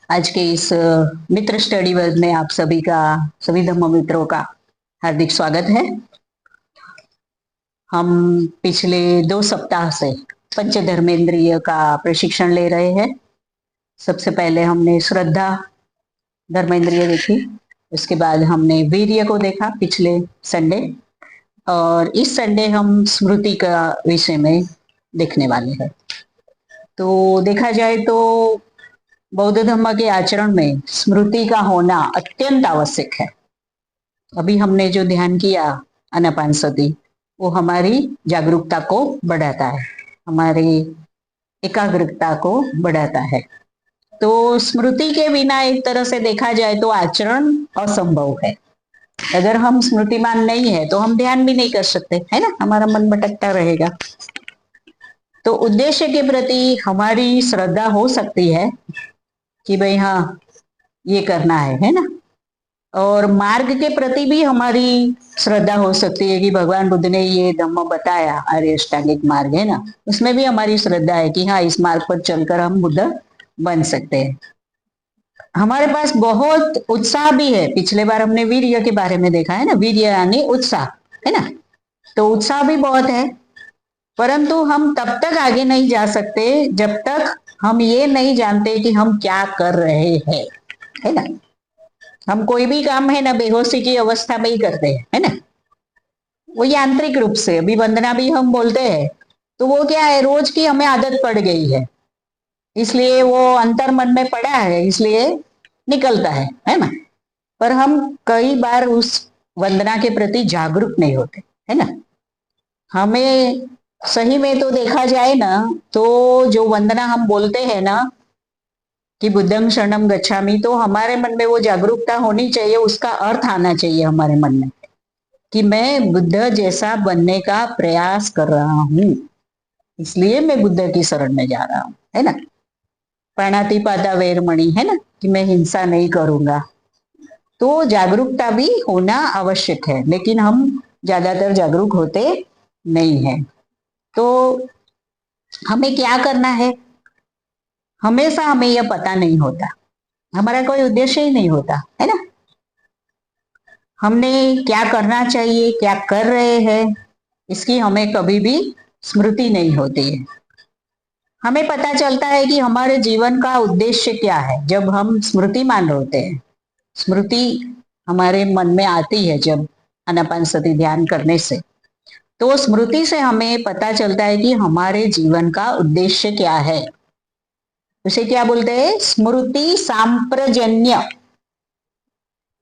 आज के इस मित्र स्टडी वर्ग में आप सभी धम्म मित्रों का हार्दिक स्वागत है। हम पिछले 2 सप्ताह से पंच धर्मेंद्रिय का प्रशिक्षण ले रहे हैं। सबसे पहले हमने श्रद्धा धर्मेंद्रिय देखी, उसके बाद हमने वीर्य को देखा पिछले संडे, और इस संडे हम स्मृति का विषय में देखने वाले हैं। तो देखा जाए तो बौद्ध धर्म के आचरण में स्मृति का होना अत्यंत आवश्यक है। अभी हमने जो ध्यान किया आनापानसति, वो हमारी जागरूकता को बढ़ाता है, हमारी एकाग्रता को बढ़ाता है। तो स्मृति के बिना एक तरह से देखा जाए तो आचरण असंभव है। अगर हम स्मृतिमान नहीं है तो हम ध्यान भी नहीं कर सकते, है ना, हमारा मन भटकता रहेगा। तो उद्देश्य के प्रति हमारी श्रद्धा हो सकती है कि भाई हाँ ये करना है ना, और मार्ग के प्रति भी हमारी श्रद्धा हो सकती है कि भगवान बुद्ध ने ये धम्म बताया, आर्य अष्टांगिक मार्ग है ना, उसमें भी हमारी श्रद्धा है कि हाँ इस मार्ग पर चलकर हम बुद्ध बन सकते हैं। हमारे पास बहुत उत्साह भी है। पिछले बार हमने वीर्य के बारे में देखा है ना, वीर्य यानी उत्साह, है ना। तो उत्साह भी बहुत है, परंतु हम तब तक आगे नहीं जा सकते जब तक हम ये नहीं जानते कि हम क्या कर रहे हैं, है ना। हम कोई भी काम है ना बेहोशी की अवस्था में ही करते हैं, है ना, वो यांत्रिक रूप से। अभी वंदना भी हम बोलते हैं तो वो क्या है, रोज की हमें आदत पड़ गई है, इसलिए वो अंतर मन में पड़ा है, इसलिए निकलता है ना। पर हम कई बार उस वंदना के प्रति जागरूक नहीं होते, है ना। हमें सही में तो देखा जाए ना तो जो वंदना हम बोलते हैं ना कि बुद्धं शरणं गच्छामि, तो हमारे मन में वो जागरूकता होनी चाहिए, उसका अर्थ आना चाहिए हमारे मन में कि मैं बुद्ध जैसा बनने का प्रयास कर रहा हूं, इसलिए मैं बुद्ध की शरण में जा रहा हूं, है ना। प्राणातिपाता वैरमणि, है ना, कि मैं हिंसा नहीं करूंगा। तो जागरूकता भी होना आवश्यक है, लेकिन हम ज्यादातर जागरूक होते नहीं है। तो हमें क्या करना है, हमेशा हमें यह पता नहीं होता, हमारा कोई उद्देश्य ही नहीं होता, है ना। हमने क्या करना चाहिए, क्या कर रहे हैं, इसकी हमें कभी भी स्मृति नहीं होती है। हमें पता चलता है कि हमारे जीवन का उद्देश्य क्या है जब हम स्मृतिमान होते हैं। स्मृति हमारे मन में आती है जब आनापानसति ध्यान करने से, तो स्मृति से हमें पता चलता है कि हमारे जीवन का उद्देश्य क्या है। उसे क्या बोलते हैं, स्मृति सांप्रजन्य।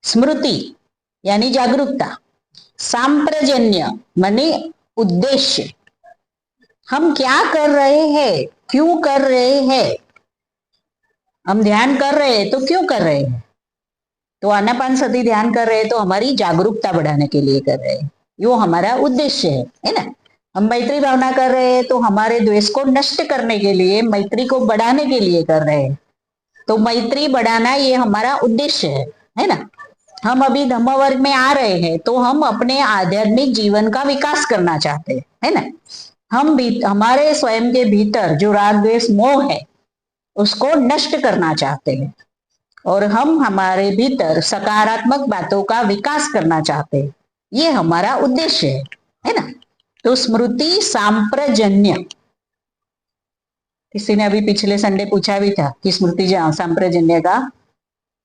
स्मृति यानी जागरूकता, सांप्रजन्य माने उद्देश्य। हम क्या कर रहे हैं, क्यों कर रहे हैं। हम ध्यान कर रहे हैं तो क्यों कर रहे हैं, तो आनापानसति ध्यान कर रहे हैं तो हमारी जागरूकता बढ़ाने के लिए कर रहे हैं, यो हमारा उद्देश्य है ना। हम मैत्री भावना कर रहे हैं तो हमारे द्वेष को नष्ट करने के लिए, मैत्री को बढ़ाने के लिए कर रहे हैं, तो मैत्री बढ़ाना ये हमारा उद्देश्य है ना। हम अभी धम्म वर्ग में आ रहे हैं तो हम अपने आध्यात्मिक जीवन का विकास करना चाहते हैं, है ना। हम भी हमारे स्वयं के भीतर जो राग द्वेष मोह है उसको नष्ट करना चाहते हैं, और हम हमारे भीतर सकारात्मक बातों का विकास करना चाहते हैं, ये हमारा उद्देश्य है ना। तो स्मृति सांप्रजन्य, किसी ने अभी पिछले संडे पूछा भी था कि स्मृति सांप्रजन्य का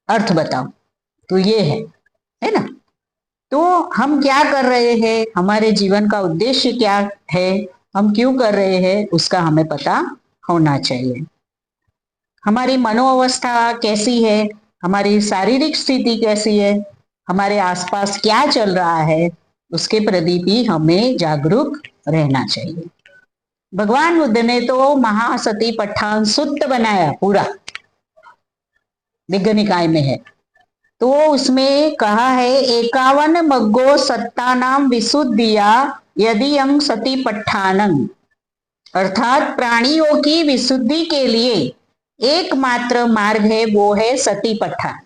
अर्थ बताओ, तो ये है ना। तो हम क्या कर रहे हैं, हमारे जीवन का उद्देश्य क्या है, हम क्यों कर रहे हैं, उसका हमें पता होना चाहिए। हमारी मनोअवस्था कैसी है, हमारी शारीरिक स्थिति कैसी है, हमारे आसपास क्या चल रहा है, उसके प्रति भी हमें जागरूक रहना चाहिए। भगवान बुद्ध ने तो महासती पट्ठान सुत्त बनाया, पूरा दिग्घ निकाय में है, तो उसमें कहा है 51 मग्गो सत्तानाम विशुद्धिया यदि अंग सती पट्ठानंग, अर्थात प्राणियों की विशुद्धि के लिए एकमात्र मार्ग है, वो है सती पट्ठान।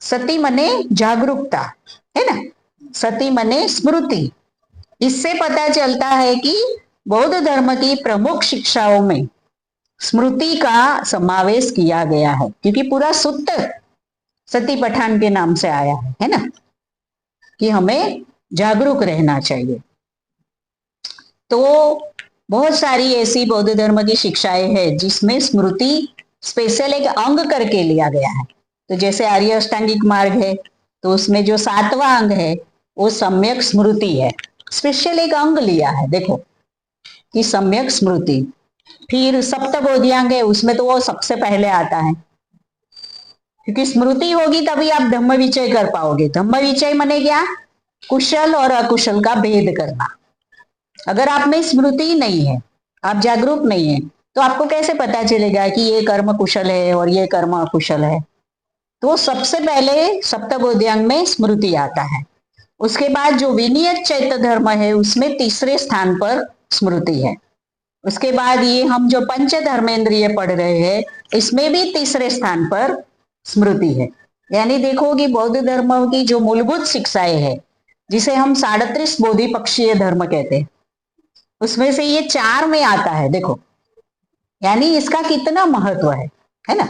सती मने जागरूकता, है ना, सती मने स्मृति। इससे पता चलता है कि बौद्ध धर्म की प्रमुख शिक्षाओं में स्मृति का समावेश किया गया है, क्योंकि पूरा सूत्र सती पठान के नाम से आया है ना, कि हमें जागरूक रहना चाहिए। तो बहुत सारी ऐसी बौद्ध धर्म की शिक्षाएं हैं जिसमें स्मृति स्पेशल एक अंग करके लिया गया है। तो जैसे आर्य अष्टांगिक मार्ग है, तो उसमें जो 7वां अंग है वो सम्यक स्मृति है, स्पेशल एक अंग लिया है, देखो कि सम्यक स्मृति। फिर सप्तबोधियांग है, उसमें तो वो सबसे पहले आता है, क्योंकि स्मृति होगी तभी आप धम्म विचय कर पाओगे। धम्म विचय माने क्या? कुशल और अकुशल का भेद करना। अगर आप में स्मृति नहीं है, आप जागरूक नहीं है, तो आपको कैसे पता चलेगा कि ये कर्म कुशल है और ये कर्म अकुशल है? तो सबसे पहले सप्तबोधियांग में स्मृति आता है। उसके बाद जो विनियत चैत्य धर्म है उसमें तीसरे स्थान पर स्मृति है। उसके बाद ये हम जो पंच धर्मेंद्रिय पढ़ रहे हैं इसमें भी तीसरे स्थान पर स्मृति है। यानी देखो कि बौद्ध धर्म की जो मूलभूत शिक्षाएं है, जिसे हम 37 बोधि पक्षीय धर्म कहते हैं, उसमें से ये 4 में आता है। देखो यानी इसका कितना महत्व है ना।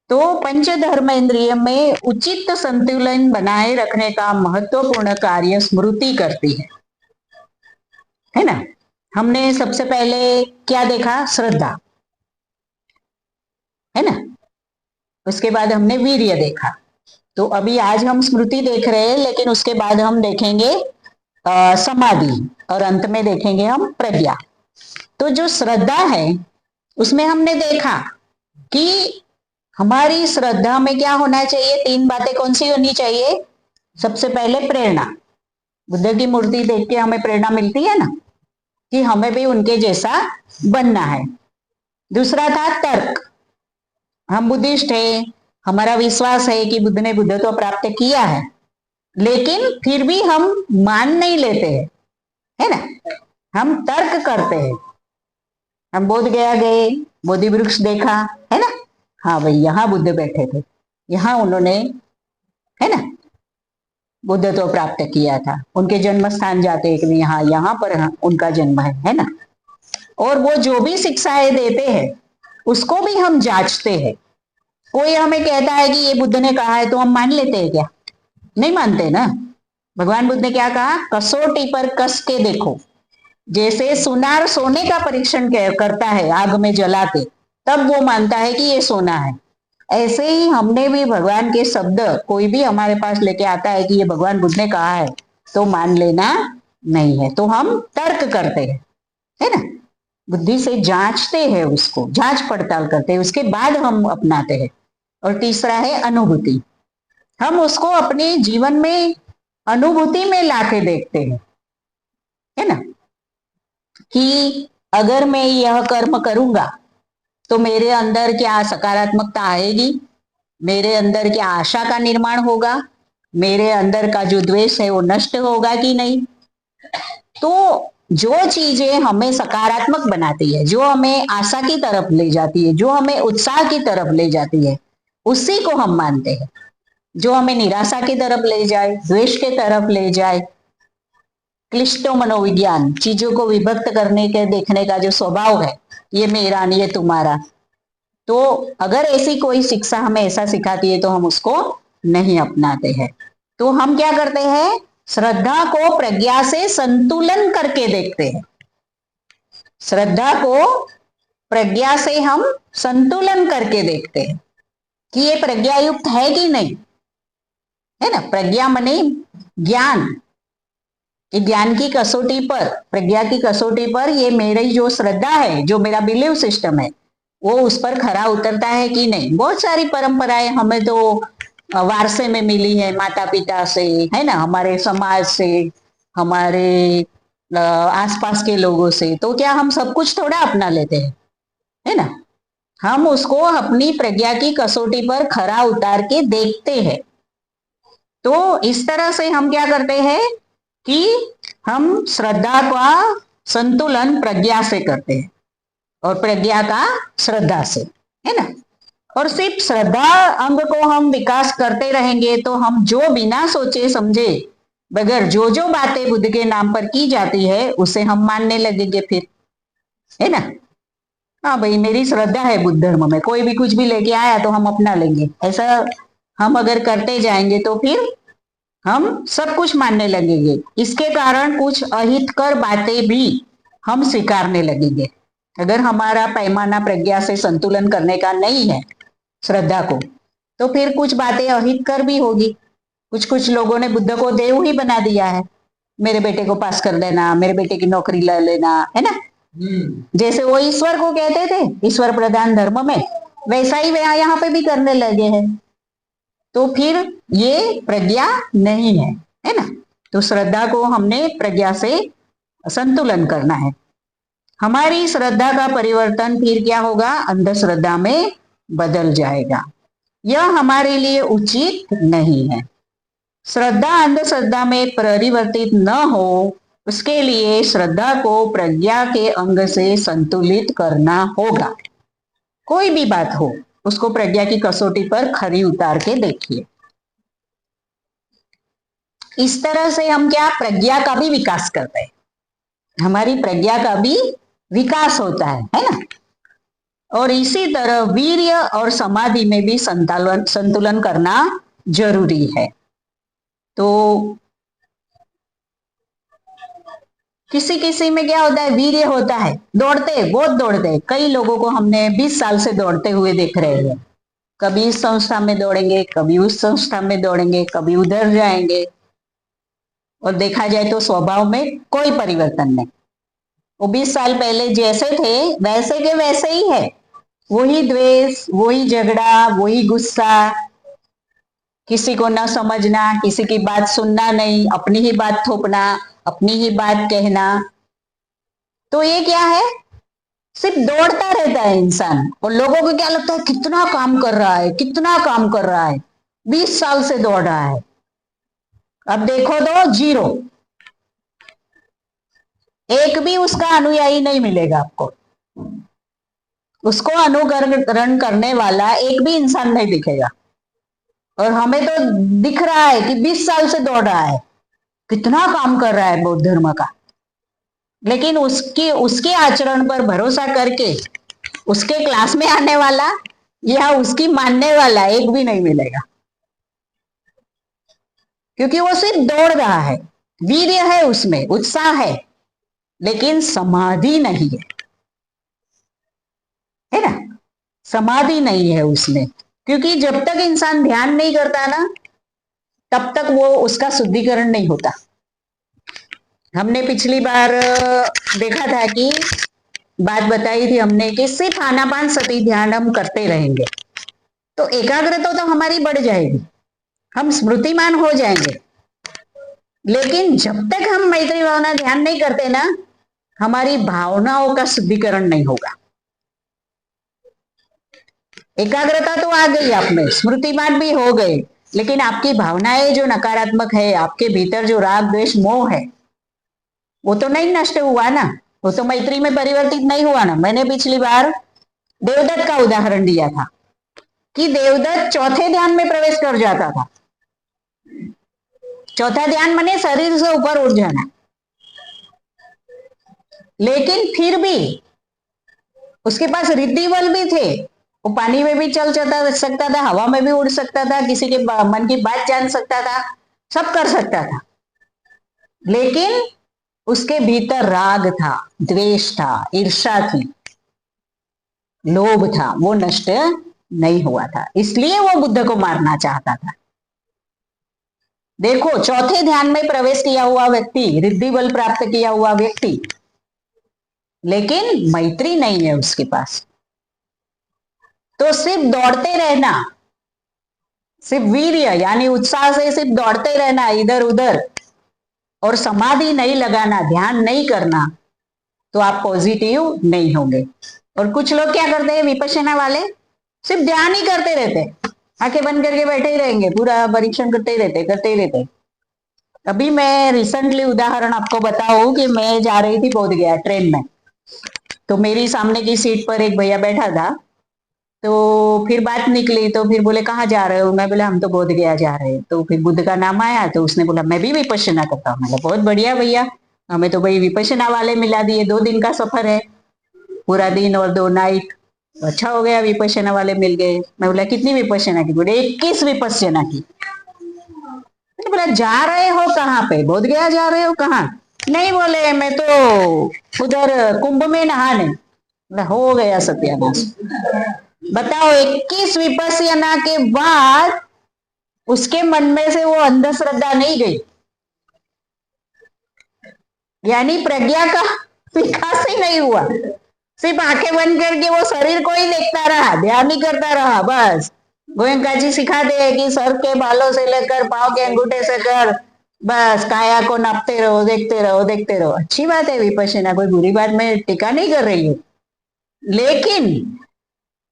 तो पंच धर्मेंद्रिय में उचित संतुलन बनाए रखने का महत्वपूर्ण कार्य स्मृति करती है ना। हमने सबसे पहले क्या देखा? श्रद्धा, है ना। उसके बाद हमने वीर्य देखा। तो अभी आज हम स्मृति देख रहे हैं, लेकिन उसके बाद हम देखेंगे समाधि और अंत में देखेंगे हम प्रज्ञा। तो जो श्रद्धा है उसमें हमने देखा कि हमारी श्रद्धा में क्या होना चाहिए? 3 बातें कौन सी होनी चाहिए? सबसे पहले प्रेरणा, बुद्ध की मूर्ति देख के हमें प्रेरणा मिलती है ना, कि हमें भी उनके जैसा बनना है। दूसरा था तर्क, हम बुद्धिस्ट है, हमारा विश्वास है कि बुद्ध ने बुद्धत्व प्राप्त किया है, लेकिन फिर भी हम मान नहीं लेते हैं, है ना। हम तर्क करते हैं। हम बोध गया गए, बोधि वृक्ष देखा, है ना, हाँ भाई यहाँ बुद्ध बैठे थे, यहाँ उन्होंने, है ना, बुद्धत्व प्राप्त किया था। उनके जन्म स्थान जाते हैं कि यहाँ पर उनका जन्म है ना। और वो जो भी शिक्षाएं देते हैं उसको भी हम जांचते हैं। कोई हमें कहता है कि ये बुद्ध ने कहा है, तो हम मान लेते हैं क्या? नहीं मानते ना। भगवान बुद्ध ने क्या कहा? कसौटी पर कस के देखो। जैसे सुनार सोने का परीक्षण करता है आग में जला के, तब वो मानता है कि ये सोना है। ऐसे ही हमने भी भगवान के शब्द कोई भी हमारे पास लेके आता है कि ये भगवान बुद्ध ने कहा है, तो मान लेना नहीं है। तो हम तर्क करते हैं, है ना, बुद्धि से जांचते हैं, उसको जांच पड़ताल करते हैं, उसके बाद हम अपनाते हैं। और तीसरा है अनुभूति, हम उसको अपने जीवन में अनुभूति में लाके देखते हैं, है ना, कि अगर मैं यह कर्म करूंगा तो मेरे अंदर क्या सकारात्मकता आएगी, मेरे अंदर क्या आशा का निर्माण होगा, मेरे अंदर का जो द्वेष है वो नष्ट होगा कि नहीं। तो जो चीजें हमें सकारात्मक बनाती है, जो हमें आशा की तरफ ले जाती है, जो हमें उत्साह की तरफ ले जाती है, उसी को हम मानते हैं। जो हमें निराशा की तरफ ले जाए, द्वेष की तरफ ले जाए, क्लिष्टो मनोविज्ञान, चीजों को विभक्त करने के देखने का जो स्वभाव है, ये मेरा ये तुम्हारा, तो अगर ऐसी कोई शिक्षा हमें ऐसा सिखाती है तो हम उसको नहीं अपनाते हैं। तो हम क्या करते हैं? श्रद्धा को प्रज्ञा से संतुलन करके देखते हैं। श्रद्धा को प्रज्ञा से हम संतुलन करके देखते हैं कि ये प्रज्ञा युक्त है कि नहीं, है ना। प्रज्ञा माने ज्ञान, कि ज्ञान की कसौटी पर, प्रज्ञा की कसौटी पर ये मेरी जो श्रद्धा है, जो मेरा बिलीव सिस्टम है, वो उस पर खरा उतरता है कि नहीं। बहुत सारी परंपराएं हमें तो वारसे में मिली है, माता पिता से, है ना, हमारे समाज से, हमारे आसपास के लोगों से। तो क्या हम सब कुछ थोड़ा अपना लेते हैं, है ना। हम उसको अपनी प्रज्ञा की कसौटी पर खरा उतार के देखते हैं। तो इस तरह से हम क्या करते हैं कि हम श्रद्धा का संतुलन प्रज्ञा से करते हैं और प्रज्ञा का श्रद्धा से, है ना। और सिर्फ श्रद्धा अंग को हम विकास करते रहेंगे तो हम जो बिना सोचे समझे बगैर जो बातें बुद्ध के नाम पर की जाती है उसे हम मानने लगेंगे फिर, है ना। हाँ भाई, मेरी श्रद्धा है बुद्ध धर्म में, कोई भी कुछ भी लेके आया तो हम अपना लेंगे, ऐसा हम अगर करते जाएंगे तो फिर हम सब कुछ मानने लगेंगे। इसके कारण कुछ अहितकर बातें भी हम स्वीकारने लगेंगे। अगर हमारा पैमाना प्रज्ञा से संतुलन करने का नहीं है श्रद्धा को, तो फिर कुछ बातें अहितकर भी होगी। कुछ कुछ लोगों ने बुद्ध को देव ही बना दिया है। मेरे बेटे को पास कर देना, मेरे बेटे की नौकरी ले लेना, है ना। जैसे वो ईश्वर को कहते थे ईश्वर प्रधान धर्म में, वैसा ही वे यहाँ पे भी करने लगे हैं। तो फिर ये प्रज्ञा नहीं है ना। तो श्रद्धा को हमने प्रज्ञा से संतुलन करना है। हमारी श्रद्धा का परिवर्तन फिर क्या होगा, अंधश्रद्धा में बदल जाएगा। यह हमारे लिए उचित नहीं है। श्रद्धा अंधश्रद्धा में परिवर्तित न हो, उसके लिए श्रद्धा को प्रज्ञा के अंग से संतुलित करना होगा। कोई भी बात हो, उसको प्रज्ञा की कसौटी पर खरी उतार के देखिए। इस तरह से हम क्या, प्रज्ञा का भी विकास करते हैं, हमारी प्रज्ञा का भी विकास होता है ना। और इसी तरह वीर्य और समाधि में भी संतुलन करना जरूरी है। तो किसी किसी में क्या होता है, वीर्य होता है, दौड़ते बहुत दौड़ते। कई लोगों को हमने 20 साल से दौड़ते हुए देख रहे हैं। कभी इस संस्था में दौड़ेंगे, कभी उस संस्था में दौड़ेंगे, कभी उधर जाएंगे, और देखा जाए तो स्वभाव में कोई परिवर्तन नहीं। वो 20 साल पहले जैसे थे वैसे के वैसे ही है। वही द्वेष, वही झगड़ा, वही गुस्सा, किसी को न समझना, किसी की बात सुनना नहीं, अपनी ही बात थोपना, अपनी ही बात कहना। तो ये क्या है, सिर्फ दौड़ता रहता है इंसान। और लोगों को क्या लगता है, कितना काम कर रहा है, कितना काम कर रहा है, 20 साल से दौड़ रहा है। अब देखो तो जीरो, एक भी उसका अनुयायी नहीं मिलेगा आपको। उसको अनुकरण करने वाला एक भी इंसान नहीं दिखेगा। और हमें तो दिख रहा है कि 20 साल से दौड़ रहा है, कितना काम कर रहा है बौद्ध धर्म का। लेकिन उसके आचरण पर भरोसा करके उसके क्लास में आने वाला या उसकी मानने वाला एक भी नहीं मिलेगा, क्योंकि वो सिर्फ दौड़ रहा है। वीर्य है उसमें, उत्साह है, लेकिन समाधि नहीं है ना। समाधि नहीं है उसमें, क्योंकि जब तक इंसान ध्यान नहीं करता ना, तब तक वो उसका शुद्धिकरण नहीं होता। हमने पिछली बार देखा था कि बात बताई थी हमने कि सिर्फ आनापान सती ध्यान हम करते रहेंगे तो एकाग्रता तो हमारी बढ़ जाएगी, हम स्मृतिमान हो जाएंगे। लेकिन जब तक हम मैत्री भावना ध्यान नहीं करते ना, हमारी भावनाओं का शुद्धिकरण नहीं होगा। एकाग्रता तो आ गई आप में, स्मृतिमान भी हो गए, लेकिन आपकी भावनाएं जो नकारात्मक है, आपके भीतर जो राग द्वेष मोह है, वो तो नहीं नष्ट हुआ ना, वो तो मैत्री में परिवर्तित नहीं हुआ ना। मैंने पिछली बार देवदत्त का उदाहरण दिया था कि देवदत्त चौथे ध्यान में प्रवेश कर जाता था। चौथा ध्यान माने शरीर से ऊपर उठ जाना, लेकिन फिर भी उसके पास रिद्धि बल भी थे। वो पानी में भी चल सकता था, हवा में भी उड़ सकता था, किसी के मन की बात जान सकता था, सब कर सकता था। लेकिन उसके भीतर राग था, द्वेष था, ईर्ष्या थी, लोभ था, वो नष्ट नहीं हुआ था। इसलिए वो बुद्ध को मारना चाहता था। देखो, चौथे ध्यान में प्रवेश किया हुआ व्यक्ति, रिद्धि बल प्राप्त किया हुआ व्यक्ति, लेकिन मैत्री नहीं है उसके पास। तो सिर्फ दौड़ते रहना, सिर्फ वीर्य यानी उत्साह से सिर्फ दौड़ते रहना इधर उधर, और समाधि नहीं लगाना, ध्यान नहीं करना, तो आप पॉजिटिव नहीं होंगे। और कुछ लोग क्या करते हैं, विपश्यना वाले सिर्फ ध्यान ही करते रहते, आंखें बंद करके बैठे ही रहेंगे, पूरा परीक्षण करते ही रहते। अभी मैं रिसेंटली उदाहरण आपको बताऊं कि मैं जा रही थी बोध गया ट्रेन में, तो मेरी सामने की सीट पर एक भैया बैठा था। तो फिर बात निकली, तो फिर बोले कहाँ जा रहे हो, मैं बोला हम तो बोध गया जा रहे हैं। तो फिर बुद्ध का नाम आया, तो उसने बोला मैं भी विपश्यना करता हूँ। मैं बोला बहुत बढ़िया भैया, हमें तो भाई विपश्यना वाले मिला दिए, 2 दिन का सफर है। पूरा दिन और 2 नाइट। तो अच्छा हो गया, विपश्यना वाले मिल गए। मैं बोला कितनी विपश्यना की? बोले 21 विपश्यना की। मैंने बोला जा रहे हो कहाँ पे? बोध गया जा रहे हो कहाँ? नहीं, बोले मैं तो उधर कुंभ में नहाने। बोला हो गया सत्यानाश। बताओ, 21 विपश्यना के बाद उसके मन में से वो अंधश्रद्धा नहीं गई, यानी प्रज्ञा का विकास ही नहीं हुआ। सिर्फ आंखें बंद करके वो शरीर को ही देखता रहा, ध्यान ही करता रहा बस। गोयंका जी सिखाते हैं कि सर के बालों से लेकर पांव के अंगूठे से कर, बस काया को नापते रहो, देखते रहो, देखते रहो। अच्छी बात है विपश्यना, कोई बुरी बात मैं टीका नहीं कर रही हूँ, लेकिन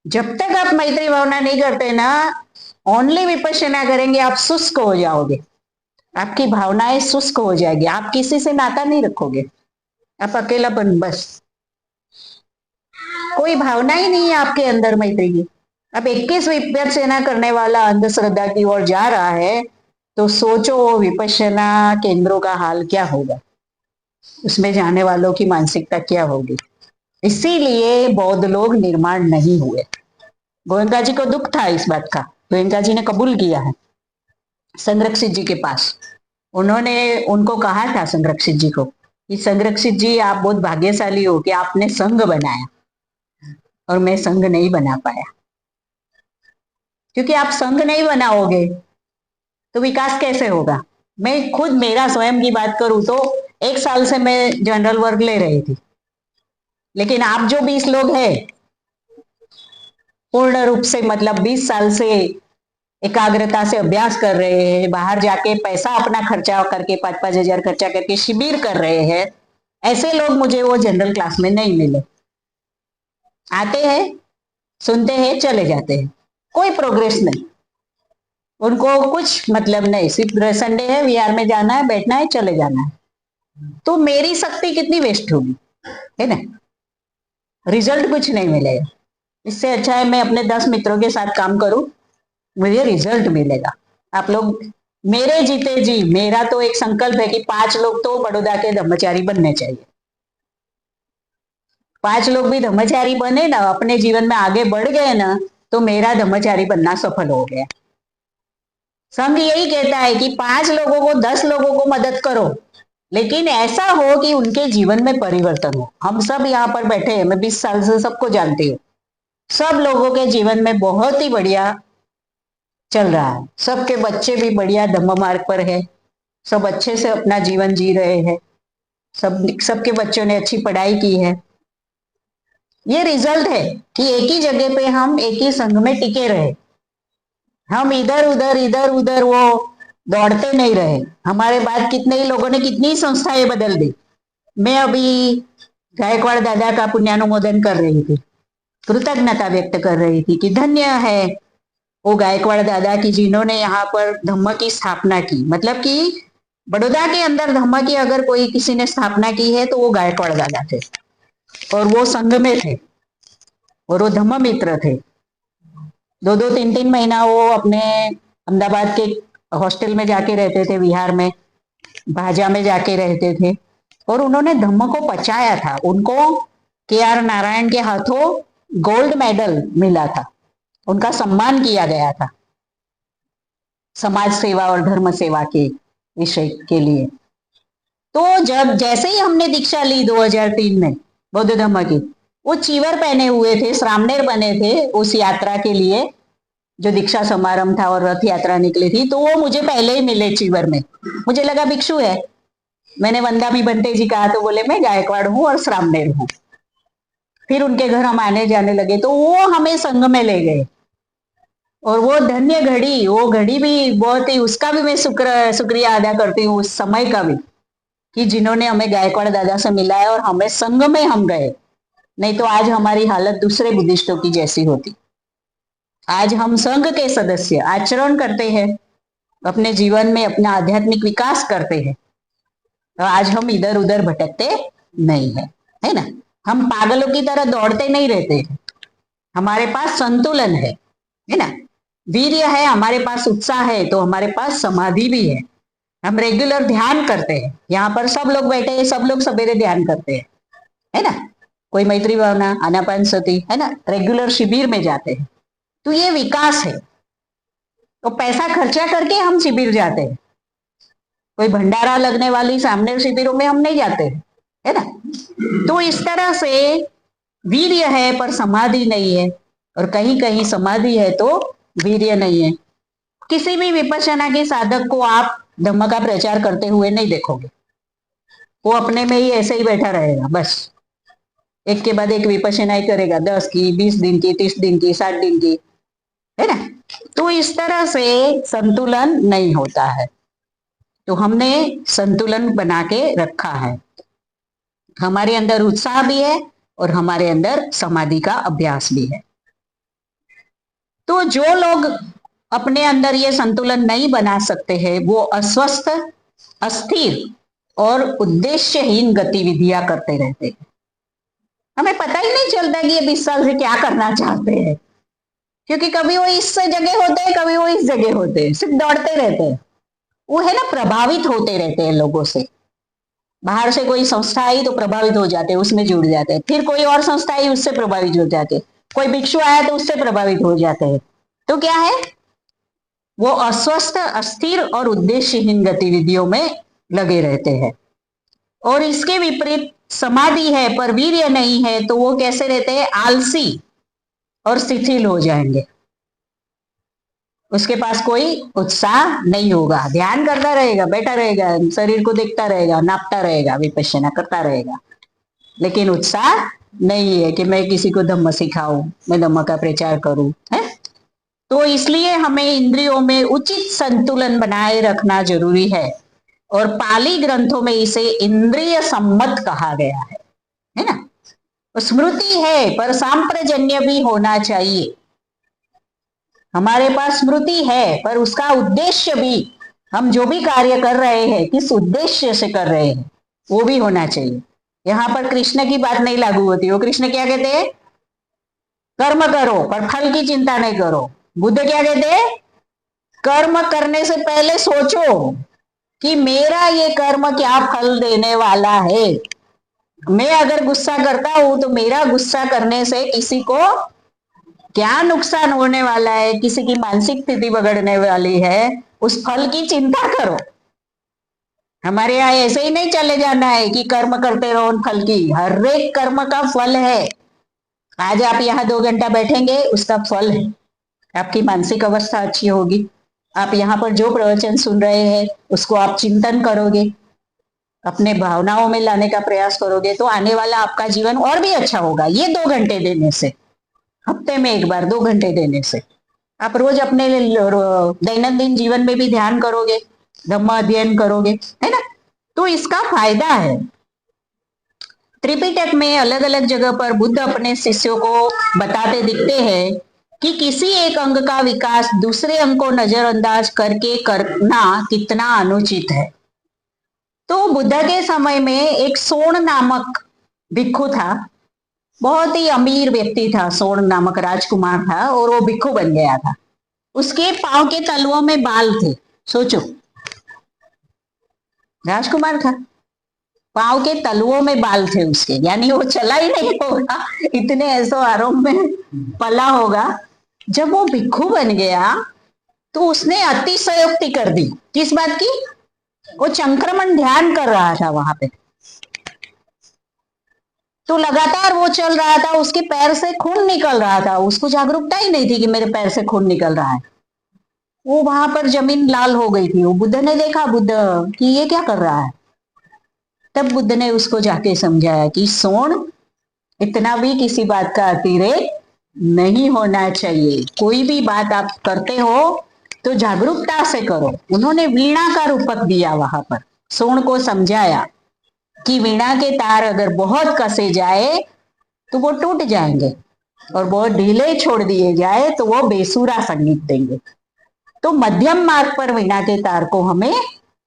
जब तक आप मैत्री भावना नहीं करते ना, ओनली विपश्यना करेंगे आप शुष्क हो जाओगे, आपकी भावनाएं शुष्क हो जाएगी, आप किसी से नाता नहीं रखोगे, आप अकेलापन, बस कोई भावना ही नहीं है आपके अंदर मैत्री की। अब 21 विपश्यना करने वाला अंधश्रद्धा की ओर जा रहा है, तो सोचो वो विपश्यना केंद्रों का हाल क्या होगा, उसमें जाने वालों की मानसिकता क्या होगी। इसीलिए बौद्ध लोग निर्माण नहीं हुए। गोयंका जी को दुख था इस बात का, गोयंका जी ने कबूल किया है संरक्षित जी के पास। उन्होंने उनको कहा था, संरक्षित जी को, कि संरक्षित जी आप बहुत भाग्यशाली हो कि आपने संघ बनाया और मैं संघ नहीं बना पाया। क्योंकि आप संघ नहीं बनाओगे तो विकास कैसे होगा। मैं खुद मेरा स्वयं की बात करूं तो 1 साल से मैं जनरल वर्ग ले रही थी, लेकिन आप जो 20 लोग हैं पूर्ण रूप से, मतलब 20 साल से एकाग्रता से अभ्यास कर रहे हैं, बाहर जाके पैसा अपना खर्चा करके 5-5 हजार खर्चा करके शिविर कर रहे हैं, ऐसे लोग मुझे वो जनरल क्लास में नहीं मिले। आते हैं, सुनते हैं, चले जाते हैं, कोई प्रोग्रेस नहीं, उनको कुछ मतलब नहीं, सिर्फ संडे है, विहार में जाना है, बैठना है, चले जाना है। तो मेरी शक्ति कितनी वेस्ट होगी, है ना, रिजल्ट कुछ नहीं मिलेगा। इससे अच्छा है मैं अपने 10 मित्रों के साथ काम करूं, मुझे रिजल्ट मिलेगा। आप लोग मेरे जीते जी, मेरा तो एक संकल्प है कि 5 लोग तो बड़ौदा के धर्मचारी बनने चाहिए। 5 लोग भी धर्मचारी बने ना, अपने जीवन में आगे बढ़ गए ना, तो मेरा धर्मचारी बनना सफल हो गया। संघ यही कहता है कि 5 लोगों को, 10 लोगों को मदद करो, लेकिन ऐसा हो कि उनके जीवन में परिवर्तन हो। हम सब यहाँ पर बैठे हैं, मैं 20 साल से सबको जानती हूँ, सब लोगों के जीवन में बहुत ही बढ़िया चल रहा है, सबके बच्चे भी बढ़िया धम्म मार्ग पर है, सब अच्छे से अपना जीवन जी रहे हैं, सबके बच्चों ने अच्छी पढ़ाई की है। ये रिजल्ट है कि एक ही जगह पे हम एक ही संघ में टिके रहे, हम इधर उधर वो दौड़ते नहीं रहे। हमारे बाद कितने ही लोगों ने कितनी संस्थाएं बदल दी। मैं अभी गायकवाड़ दादा का पुण्यानुमोदन कर रही थी, कृतज्ञता व्यक्त कर रही थी कि धन्य है वो गायकवाड़ दादा की जिन्होंने यहाँ पर धम्म की स्थापना की। मतलब कि बड़ौदा के अंदर धम्म की अगर कोई किसी ने स्थापना की है तो वो गायकवाड़ दादा थे, और वो संघ में थे, और वो धम्म मित्र थे। 2-2, 3-3 महीना वो अपने अहमदाबाद के हॉस्टल में जाके रहते थे, विहार में, भाजा में जाके रहते थे, और उन्होंने धम्म को पचाया था। उनको KR नारायण के हाथों गोल्ड मेडल मिला था, उनका सम्मान किया गया था समाज सेवा और धर्म सेवा के विषय के लिए। तो जब जैसे ही हमने दीक्षा ली 2003 में बौद्ध धर्म की, वो चीवर पहने हुए थे, श्रामणेर बने थे उस यात्रा के लिए, जो दीक्षा समारंभ था और रथ यात्रा निकली थी, तो वो मुझे पहले ही मिले चीवर में। मुझे लगा भिक्षु है, मैंने वंदामी बंटे जी कहा तो बोले मैं गायकवाड़ हूँ और श्रामणेर हूँ। फिर उनके घर हम आने जाने लगे तो वो हमें संघ में ले गए, और वो धन्य घड़ी, वो घड़ी भी बहुत ही, उसका भी मैं शुक्रिया अदा करती हूँ उस समय का भी, कि जिन्होंने हमें गायकवाड़ दादा से मिलाया और हमें संघ में हम गए। नहीं तो आज हमारी हालत दूसरे बुद्धिस्टों की जैसी होती। आज हम संघ के सदस्य आचरण करते हैं, अपने जीवन में अपना आध्यात्मिक विकास करते हैं, तो आज हम इधर उधर भटकते नहीं है, है ना। हम पागलों की तरह दौड़ते नहीं रहते हैं, हमारे पास संतुलन है ना, वीर्य है, हमारे पास उत्साह है, तो हमारे पास समाधि भी है। हम रेगुलर ध्यान करते हैं, यहाँ पर सब लोग बैठे हैं, सब लोग सवेरे ध्यान करते हैं, है ना। कोई मैत्री भावना, आनापानसति, है ना, रेगुलर शिविर में जाते हैं, तो ये विकास है। तो पैसा खर्चा करके हम शिविर जाते हैं, कोई भंडारा लगने वाली सामने शिविरों में हम नहीं जाते, है ना। तो इस तरह से वीर्य है पर समाधि नहीं है, और कहीं कहीं समाधि है तो वीर्य नहीं है। किसी भी विपश्यना के साधक को आप धम्म का प्रचार करते हुए नहीं देखोगे, वो अपने में ही ऐसे ही बैठा रहेगा, बस एक के बाद एक विपश्यना ही करेगा, 10 की, 20 दिन की, 30 दिन की, 60 दिन की, है ना। तो इस तरह से संतुलन नहीं होता है। तो हमने संतुलन बना के रखा है, हमारे अंदर उत्साह भी है और हमारे अंदर समाधि का अभ्यास भी है। तो जो लोग अपने अंदर ये संतुलन नहीं बना सकते हैं, वो अस्वस्थ, अस्थिर और उद्देश्यहीन गतिविधियां करते रहते हैं। हमें पता ही नहीं चलता कि ये 20 साल से क्या करना चाहते हैं, क्योंकि कभी वो इस जगह होते हैं, कभी वो इस जगह होते हैं, सिर्फ दौड़ते रहते हैं। वो है ना, प्रभावित होते रहते हैं लोगों से। बाहर से कोई संस्था आई तो प्रभावित हो जाते हैं, उसमें जुड़ जाते हैं, फिर कोई और संस्था आई उससे प्रभावित हो जाते हैं, कोई भिक्षु आया तो उससे प्रभावित हो जाते हैं। तो क्या है, वो अस्वस्थ, अस्थिर और उद्देश्यहीन गतिविधियों में लगे रहते हैं। और इसके विपरीत समाधि है पर वीर्य नहीं है, तो वो कैसे रहते हैं, आलसी और शिथिल हो जाएंगे। उसके पास कोई उत्साह नहीं होगा, ध्यान करता रहेगा, बैठा रहेगा, शरीर को देखता रहेगा, नापता रहेगा, विपश्यना करता रहेगा, लेकिन उत्साह नहीं है कि मैं किसी को धम्म सिखाऊं, मैं धम्म का प्रचार करूं, है। तो इसलिए हमें इंद्रियों में उचित संतुलन बनाए रखना जरूरी है, और पाली ग्रंथों में इसे इंद्रिय सम्मत कहा गया है ना। स्मृति है पर सांप्रजन्य भी होना चाहिए। हमारे पास स्मृति है पर उसका उद्देश्य भी, हम जो भी कार्य कर रहे हैं किस उद्देश्य से कर रहे हैं वो भी होना चाहिए। यहाँ पर कृष्ण की बात नहीं लागू होती। वो कृष्ण क्या कहते हैं, कर्म करो पर फल की चिंता नहीं करो। बुद्ध क्या कहते हैं, कर्म करने से पहले सोचो कि मेरा ये कर्म क्या फल देने वाला है। मैं अगर गुस्सा करता हूं तो मेरा गुस्सा करने से किसी को क्या नुकसान होने वाला है, किसी की मानसिक स्थिति बिगड़ने वाली है, उस फल की चिंता करो। हमारे यहाँ ऐसे ही नहीं चले जाना है कि कर्म करते रहो फल की। हर एक कर्म का फल है। आज आप यहाँ 2 घंटा बैठेंगे उसका फल है, आपकी मानसिक अवस्था अच्छी होगी। आप यहाँ पर जो प्रवचन सुन रहे हैं उसको आप चिंतन करोगे, अपने भावनाओं में लाने का प्रयास करोगे, तो आने वाला आपका जीवन और भी अच्छा होगा। ये 2 घंटे देने से, हफ्ते में एक बार 2 घंटे देने से, आप रोज अपने दैनंदिन जीवन में भी ध्यान करोगे, धम्म अध्ययन करोगे, है ना। तो इसका फायदा है। त्रिपिटक में अलग अलग जगह पर बुद्ध अपने शिष्यों को बताते दिखते हैं कि किसी एक अंग का विकास दूसरे अंग को नजरअंदाज करके करना कितना अनुचित है। तो बुद्ध के समय में एक सोण नामक भिक्षु था, बहुत ही अमीर व्यक्ति था। सोण नामक राजकुमार था और वो भिक्षु बन गया था। उसके पांव के तलुओं में बाल थे। सोचो, राजकुमार था, पांव के तलुओं में बाल थे उसके, यानी वो चला ही नहीं होगा, इतने ऐसो आरोप में पला होगा। जब वो भिक्षु बन गया तो उसने अतिशयोक्ति कर दी। किस बात की, वो संक्रमण ध्यान कर रहा था वहां पे, तो लगातार वो चल रहा था, उसके पैर से खून निकल रहा था, उसको जागरूकता ही नहीं थी कि मेरे पैर से खून निकल रहा है। वो वहां पर जमीन लाल हो गई थी। वो बुद्ध ने देखा, बुद्ध कि ये क्या कर रहा है। तब बुद्ध ने उसको जाके समझाया कि सोण, इतना भी किसी बात का अतिरेक नहीं होना चाहिए। कोई भी बात आप करते हो तो जागरूकता से करो। उन्होंने वीणा का रूपक दिया वहां पर, सोण को समझाया कि वीणा के तार अगर बहुत कसे जाए तो वो टूट जाएंगे, और बहुत ढीले छोड़ दिए जाए तो वो बेसुरा संगीत देंगे। तो मध्यम मार्ग पर वीणा के तार को हमें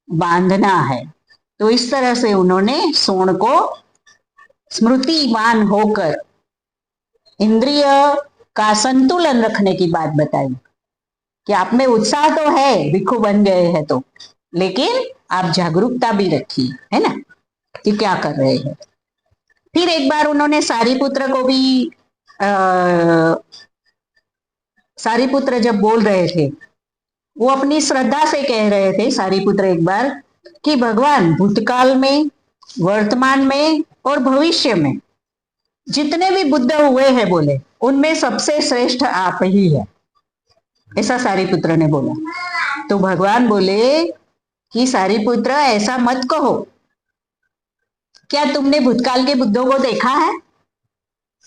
बांधना है। तो इस तरह से उन्होंने सोण को स्मृतिवान होकर इंद्रिय का संतुलन रखने की बात बताई कि आप में उत्साह तो है, भिक्षु बन गए हैं तो, लेकिन आप जागरूकता भी रखिए, है ना, कि क्या कर रहे हैं। फिर एक बार उन्होंने सारीपुत्र को भी सारीपुत्र जब बोल रहे थे, वो अपनी श्रद्धा से कह रहे थे सारीपुत्र एक बार कि भगवान, भूतकाल में, वर्तमान में और भविष्य में जितने भी बुद्ध हुए हैं, बोले, उनमें सबसे श्रेष्ठ आप ही है। ऐसा सारीपुत्र ने बोला। तो भगवान बोले कि सारीपुत्र, ऐसा मत कहो। क्या तुमने भूतकाल के बुद्धों को देखा है?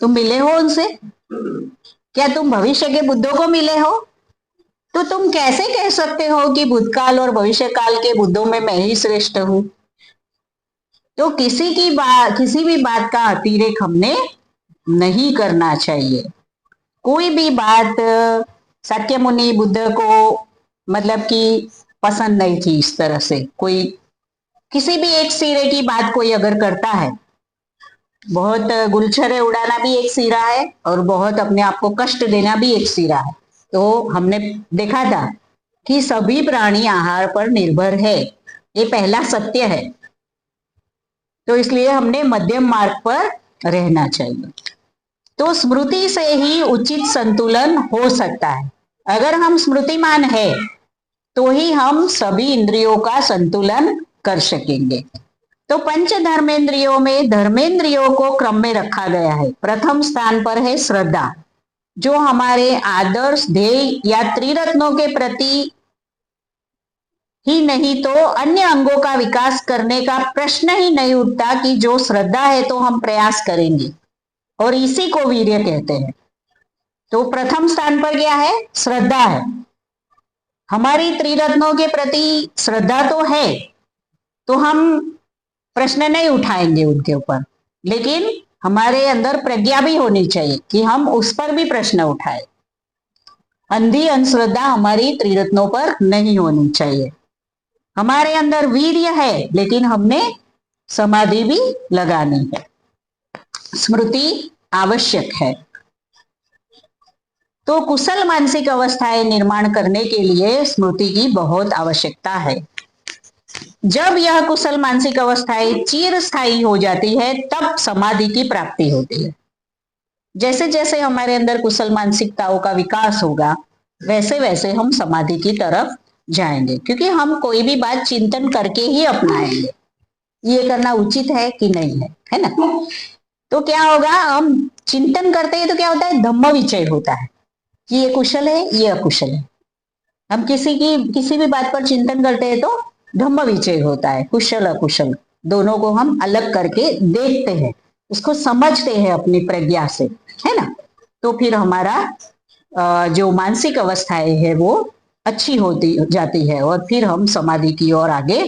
तुम मिले हो उनसे? क्या तुम भविष्य के बुद्धों को मिले हो? तो तुम कैसे कह सकते हो कि भूतकाल और भविष्य काल के बुद्धों में मैं ही श्रेष्ठ हूं? तो किसी भी बात का अतिरेक हमने नहीं करना चाहिए। कोई भी बात शाक्य मुनि बुद्ध को मतलब कि पसंद नहीं थी। इस तरह से कोई किसी भी एक सिरे की बात कोई अगर करता है, बहुत गुलछरे उड़ाना भी एक सिरा है और बहुत अपने आप को कष्ट देना भी एक सिरा है। तो हमने देखा था कि सभी प्राणी आहार पर निर्भर है, ये पहला सत्य है। तो इसलिए हमने मध्यम मार्ग पर रहना चाहिए। तो स्मृति से ही उचित संतुलन हो सकता है। अगर हम स्मृतिमान है तो ही हम सभी इंद्रियों का संतुलन कर सकेंगे। तो पंच धर्मेंद्रियों में धर्मेंद्रियों को क्रम में रखा गया है। प्रथम स्थान पर है श्रद्धा, जो हमारे आदर्श, ध्येय या त्रिरत्नों के प्रति ही नहीं तो अन्य अंगों का विकास करने का प्रश्न ही नहीं उठता कि जो श्रद्धा है तो हम प्रयास करेंगे, और इसी को वीर्य कहते हैं। तो प्रथम स्थान पर क्या है? श्रद्धा है। हमारी त्रिरत्नों के प्रति श्रद्धा तो है, तो हम प्रश्न नहीं उठाएंगे उनके ऊपर, लेकिन हमारे अंदर प्रज्ञा भी होनी चाहिए कि हम उस पर भी प्रश्न उठाए। अंधी अंधश्रद्धा हमारी त्रिरत्नों पर नहीं होनी चाहिए। हमारे अंदर वीर्य है, लेकिन हमने समाधि भी लगानी है। स्मृति आवश्यक है। तो कुशल मानसिक अवस्थाएं निर्माण करने के लिए स्मृति की बहुत आवश्यकता है। जब यह कुशल मानसिक अवस्थाएं चिर स्थायी हो जाती है, तब समाधि की प्राप्ति होती है। जैसे जैसे हमारे अंदर कुशल मानसिकताओं का विकास होगा, वैसे वैसे हम समाधि की तरफ जाएंगे, क्योंकि हम कोई भी बात चिंतन करके ही अपनाएंगे, ये करना उचित है कि नहीं है ना। तो क्या होगा, हम चिंतन करते हैं तो क्या होता है, धम्म विचय होता है कि ये कुशल है, ये अकुशल है। हम किसी भी बात पर चिंतन करते हैं तो धम्म विचय होता है, कुशल अकुशल दोनों को हम अलग करके देखते हैं, उसको समझते हैं अपनी प्रज्ञा से, है ना। तो फिर हमारा जो मानसिक अवस्थाएं है वो अच्छी होती जाती है, और फिर हम समाधि की ओर आगे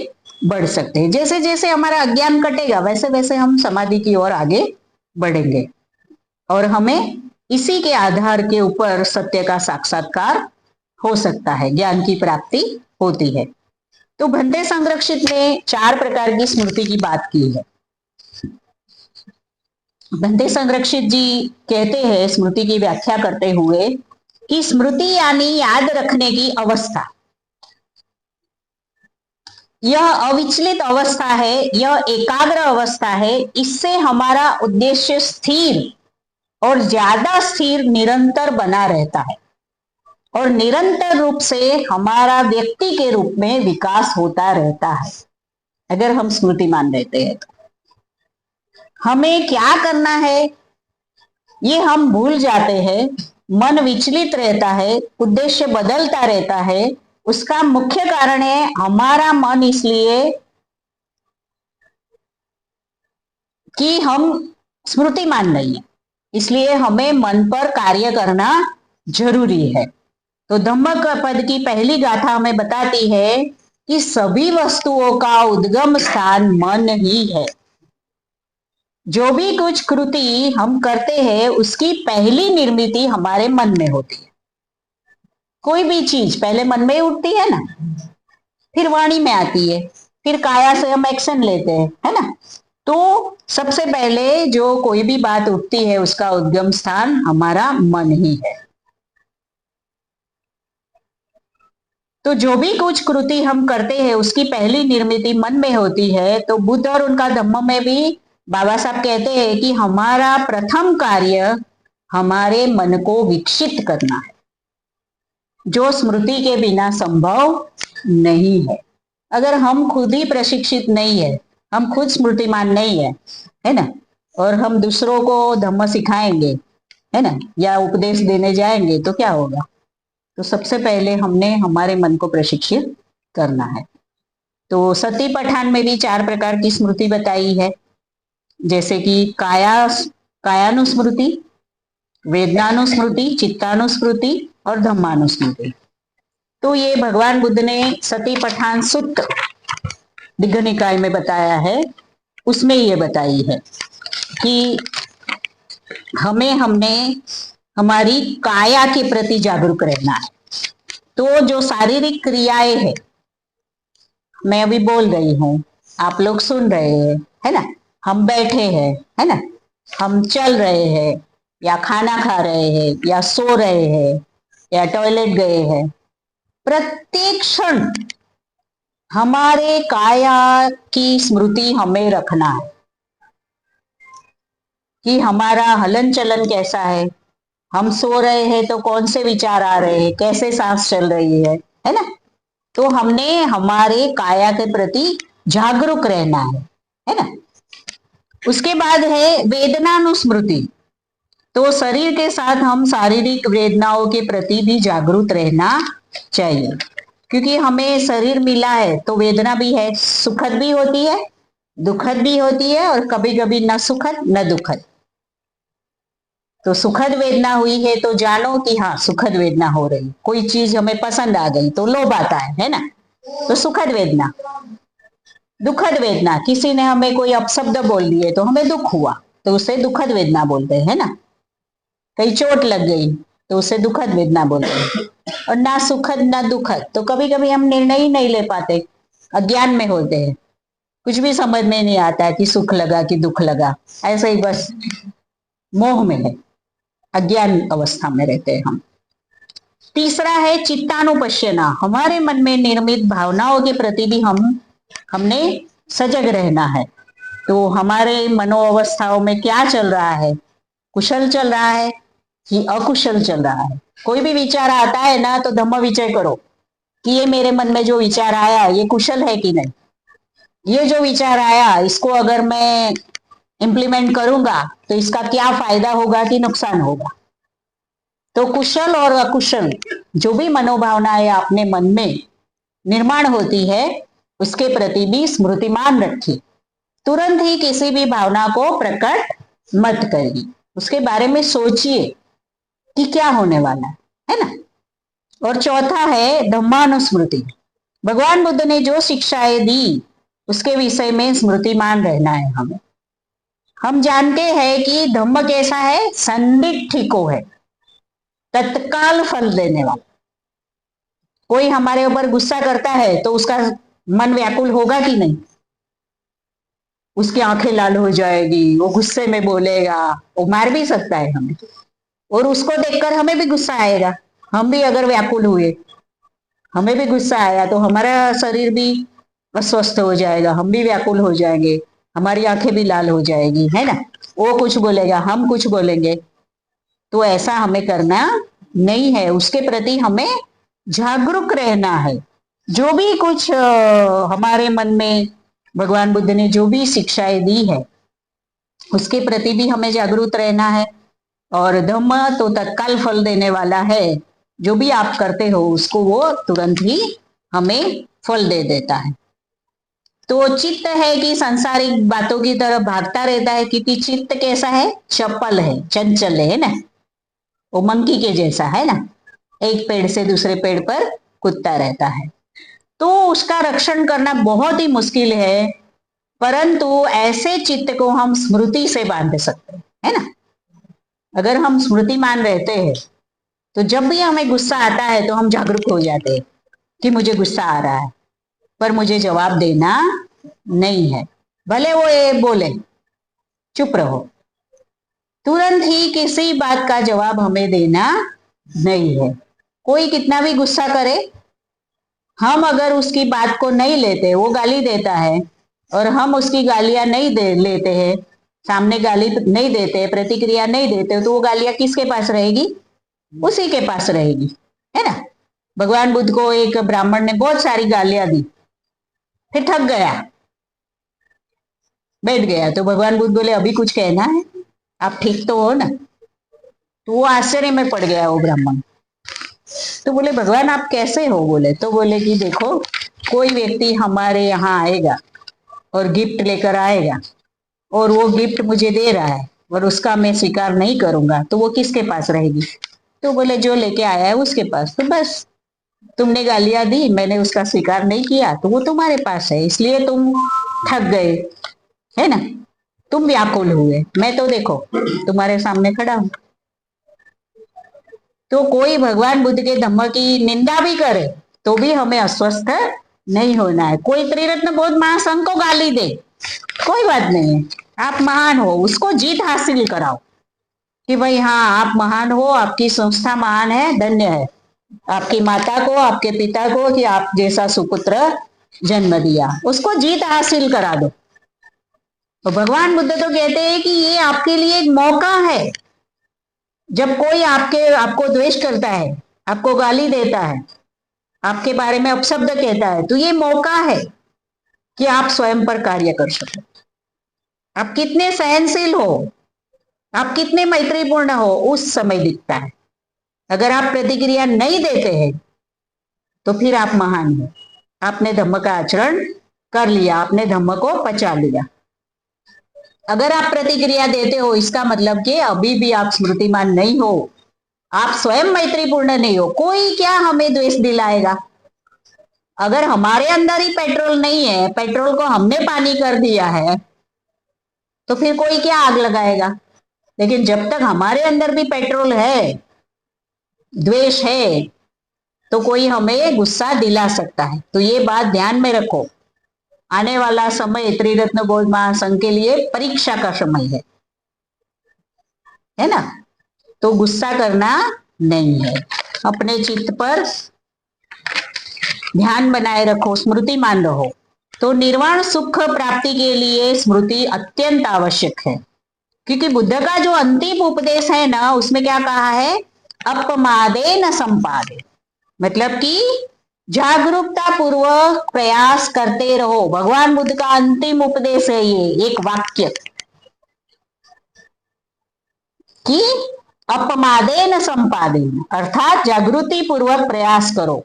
बढ़ सकते हैं। जैसे जैसे हमारा अज्ञान कटेगा, वैसे वैसे हम समाधि की ओर आगे बढ़ेंगे, और हमें इसी के आधार के ऊपर सत्य का साक्षात्कार हो सकता है, ज्ञान की प्राप्ति होती है। तो भंते संरक्षित ने 4 प्रकार की स्मृति की बात की है। भंते संरक्षित जी कहते हैं स्मृति की व्याख्या करते हुए कि स्मृति यानी याद रखने की अवस्था। यह अविचलित अवस्था है, यह एकाग्र अवस्था है। इससे हमारा उद्देश्य स्थिर और ज्यादा स्थिर निरंतर बना रहता है, और निरंतर रूप से हमारा व्यक्ति के रूप में विकास होता रहता है। अगर हम स्मृतिमान रहते हैं तो हमें क्या करना है ये हम भूल जाते हैं, मन विचलित रहता है, उद्देश्य बदलता रहता है। उसका मुख्य कारण है हमारा मन, इसलिए कि हम स्मृतिमान नहीं है, इसलिए हमें मन पर कार्य करना जरूरी है। तो धम्मक पद की पहली गाथा हमें बताती है कि सभी वस्तुओं का उद्गम स्थान मन ही है। जो भी कुछ कृति हम करते हैं उसकी पहली निर्मित हमारे मन में होती है। कोई भी चीज पहले मन में ही उठती है ना, फिर वाणी में आती है, फिर काया से हम एक्शन लेते हैं, है ना। तो सबसे पहले जो कोई भी बात उठती है उसका उद्गम स्थान हमारा मन ही है। तो जो भी कुछ कृति हम करते हैं उसकी पहली निर्मित मन में होती है। तो बुद्ध और उनका धम्म में भी बाबा साहब कहते हैं कि हमारा प्रथम कार्य हमारे मन को विकसित करना है, जो स्मृति के बिना संभव नहीं है। अगर हम खुद ही प्रशिक्षित नहीं है, हम खुद स्मृतिमान नहीं है ना, और हम दूसरों को धम्म सिखाएंगे, है ना, या उपदेश देने जाएंगे तो क्या होगा? तो सबसे पहले हमने हमारे मन को प्रशिक्षित करना है। तो सती पठान में भी 4 प्रकार की स्मृति बताई है, जैसे कि कायानुस्मृति, वेदनानुस्मृति, चित्तानुस्मृति और धम्मानुस्मृति। तो ये भगवान बुद्ध ने सती पठान सुत्त दिग्घ निकाय में बताया है, उसमें ये बताई है कि हमने हमारी काया के प्रति जागरूक रहना है। तो जो शारीरिक क्रियाएं है, मैं अभी बोल रही हूँ, आप लोग सुन रहे हैं, है ना, हम बैठे हैं, है ना, हम चल रहे हैं, या खाना खा रहे हैं, या सो रहे हैं, या टॉयलेट गए हैं, प्रत्येक क्षण हमारे काया की स्मृति हमें रखना है कि हमारा हलन चलन कैसा है, हम सो रहे हैं तो कौन से विचार आ रहे हैं, कैसे सांस चल रही है ना। तो हमने हमारे काया के प्रति जागरूक रहना है ना। उसके बाद है वेदनानुस्मृति। तो शरीर के साथ हम शारीरिक वेदनाओं के प्रति भी जागरूक रहना चाहिए, क्योंकि हमें शरीर मिला है तो वेदना भी है, सुखद भी होती है, दुखद भी होती है, और कभी कभी न सुखद न दुखद। तो सुखद वेदना हुई है तो जानो कि हाँ सुखद वेदना हो रही, कोई चीज हमें पसंद आ गई तो लोभ आता है ना, तो सुखद वेदना। दुखद वेदना, किसी ने हमें कोई अपशब्द बोल दिए तो हमें दुख हुआ, तो उसे दुखद वेदना बोलते हैं ना। कहीं चोट लग गई तो उसे दुखद वेदना बोलते हैं। और ना सुखद ना दुखद, तो कभी कभी हम निर्णय ही नहीं ले पाते, अज्ञान में होते हैं, कुछ भी समझ में नहीं आता है कि सुख लगा कि दुख लगा, ऐसे ही बस मोह में है, अज्ञान अवस्था में रहते हैं हम। तीसरा है चित्तानुपश्यना। हमारे मन में निर्मित भावनाओं के प्रति भी हमने सजग रहना है। तो हमारे मनोअवस्थाओं में क्या चल रहा है, कुशल चल रहा है कि अकुशल चल रहा है। कोई भी विचार आता है ना तो धम्म विचय करो कि ये मेरे मन में जो विचार आया ये कुशल है कि नहीं, ये जो विचार आया इसको अगर मैं इंप्लीमेंट करूंगा तो इसका क्या फायदा होगा कि नुकसान होगा। तो कुशल और अकुशल जो भी मनोभावनाएं अपने मन में निर्माण होती है उसके प्रति भी स्मृतिमान रखिए। तुरंत ही किसी भी भावना को प्रकट मत करिए, उसके बारे में सोचिए कि क्या होने वाला है ना। और चौथा है धम्मानुस्मृति। भगवान बुद्ध ने जो शिक्षाएं दी उसके विषय में स्मृतिमान रहना है हमें। हम जानते हैं कि धम्म कैसा है, संदिग्धिको है, तत्काल फल देने वाला। कोई हमारे ऊपर गुस्सा करता है तो उसका मन व्याकुल होगा कि नहीं, उसकी आंखें लाल हो जाएगी, वो गुस्से में बोलेगा, वो मार भी सकता है हमें, और उसको देखकर हमें भी गुस्सा आएगा। हम भी अगर व्याकुल हुए, हमें भी गुस्सा आया तो हमारा शरीर भी अस्वस्थ हो जाएगा, हम भी व्याकुल हो जाएंगे, हमारी आंखें भी लाल हो जाएगी, है ना। वो कुछ बोलेगा, हम कुछ बोलेंगे, तो ऐसा हमें करना नहीं है। उसके प्रति हमें जागरूक रहना है। जो भी कुछ हमारे मन में भगवान बुद्ध ने जो भी शिक्षाएं दी है उसके प्रति भी हमें जागरूक रहना है। और धम्म तो तत्काल फल देने वाला है, जो भी आप करते हो उसको वो तुरंत ही हमें फल दे देता है। तो चित्त है कि सांसारिक बातों की तरफ भागता रहता है, क्योंकि चित्त कैसा है, चपल है, चंचल है ना, वो मंकी के जैसा है ना, एक पेड़ से दूसरे पेड़ पर कूदता रहता है। तो उसका रक्षण करना बहुत ही मुश्किल है, परंतु ऐसे चित्त को हम स्मृति से बांध सकते हैं, है ना। अगर हम स्मृतिमान रहते हैं तो जब भी हमें गुस्सा आता है तो हम जागरूक हो जाते हैं कि मुझे गुस्सा आ रहा है, पर मुझे जवाब देना नहीं है, भले वो ये बोले, चुप रहो। तुरंत ही किसी बात का जवाब हमें देना नहीं है। कोई कितना भी गुस्सा करे, हम अगर उसकी बात को नहीं लेते, वो गाली देता है और हम उसकी गालियां नहीं लेते हैं, सामने गाली नहीं देते, प्रतिक्रिया नहीं देते, तो वो गालियां किसके पास रहेगी? उसी के पास रहेगी, है ना। भगवान बुद्ध को एक ब्राह्मण ने बहुत सारी गालियां दी, फिर थक गया, बैठ गया। तो भगवान बुद्ध बोले अभी कुछ कहना है? आप ठीक तो हो ना? तो वो आश्चर्य में पड़ गया वो ब्राह्मण। तो बोले भगवान आप कैसे हो? बोले तो बोले कि देखो, कोई व्यक्ति हमारे यहाँ आएगा और गिफ्ट लेकर आएगा और वो गिफ्ट मुझे दे रहा है और उसका मैं स्वीकार नहीं करूंगा, तो वो किसके पास रहेगी? तो बोले जो लेके आया है उसके पास। तो बस तुमने गालियां दी, मैंने उसका स्वीकार नहीं किया, तो वो तुम्हारे पास है, इसलिए तुम थक गए, है ना। तुम व्याकुल हुए, मैं तो देखो तुम्हारे सामने खड़ा हूं। तो कोई भगवान बुद्ध के धम्म की निंदा भी करे तो भी हमें अस्वस्थ नहीं होना है। कोई त्रिरत्न बौद्ध महासंघ को गाली दे, कोई बात नहीं है, आप महान हो, उसको जीत हासिल कराओ कि भाई हाँ आप महान हो, आपकी संस्था महान है, धन्य है आपकी माता को, आपके पिता को कि आप जैसा सुपुत्र जन्म दिया, उसको जीत हासिल करा दो। तो भगवान बुद्ध तो कहते हैं कि ये आपके लिए एक मौका है। जब कोई आपको द्वेष करता है, आपको गाली देता है, आपके बारे में अपशब्द कहता है, तो ये मौका है कि आप स्वयं पर कार्य कर सको। आप कितने सहनशील हो, आप कितने मैत्रीपूर्ण हो, उस समय दिखता है। अगर आप प्रतिक्रिया नहीं देते हैं तो फिर आप महान हो, आपने धम्म का आचरण कर लिया, आपने धम्म को पचा लिया। अगर आप प्रतिक्रिया देते हो, इसका मतलब कि अभी भी आप स्मृतिमान नहीं हो, आप स्वयं मैत्रीपूर्ण नहीं हो। कोई क्या हमें द्वेष दिलाएगा? अगर हमारे अंदर ही पेट्रोल नहीं है, पेट्रोल को हमने पानी कर दिया है, तो फिर कोई क्या आग लगाएगा? लेकिन जब तक हमारे अंदर भी पेट्रोल है, द्वेष है, तो कोई हमें गुस्सा दिला सकता है। तो ये बात ध्यान में रखो, आने वाला समय त्रिरत्न बौद्ध महासंघ के लिए परीक्षा का समय है ना। तो गुस्सा करना नहीं है, अपने चित्त पर ध्यान बनाए रखो, स्मृतिमान रहो। तो निर्वाण सुख प्राप्ति के लिए स्मृति अत्यंत आवश्यक है, क्योंकि बुद्ध का जो अंतिम उपदेश है ना, उसमें क्या कहा है? अपमादे न संपादे, मतलब कि जागरूकता पूर्वक प्रयास करते रहो। भगवान बुद्ध का अंतिम उपदेश है ये एक वाक्य कि अपमादे न संपादे, अर्थात जागृति पूर्वक प्रयास करो।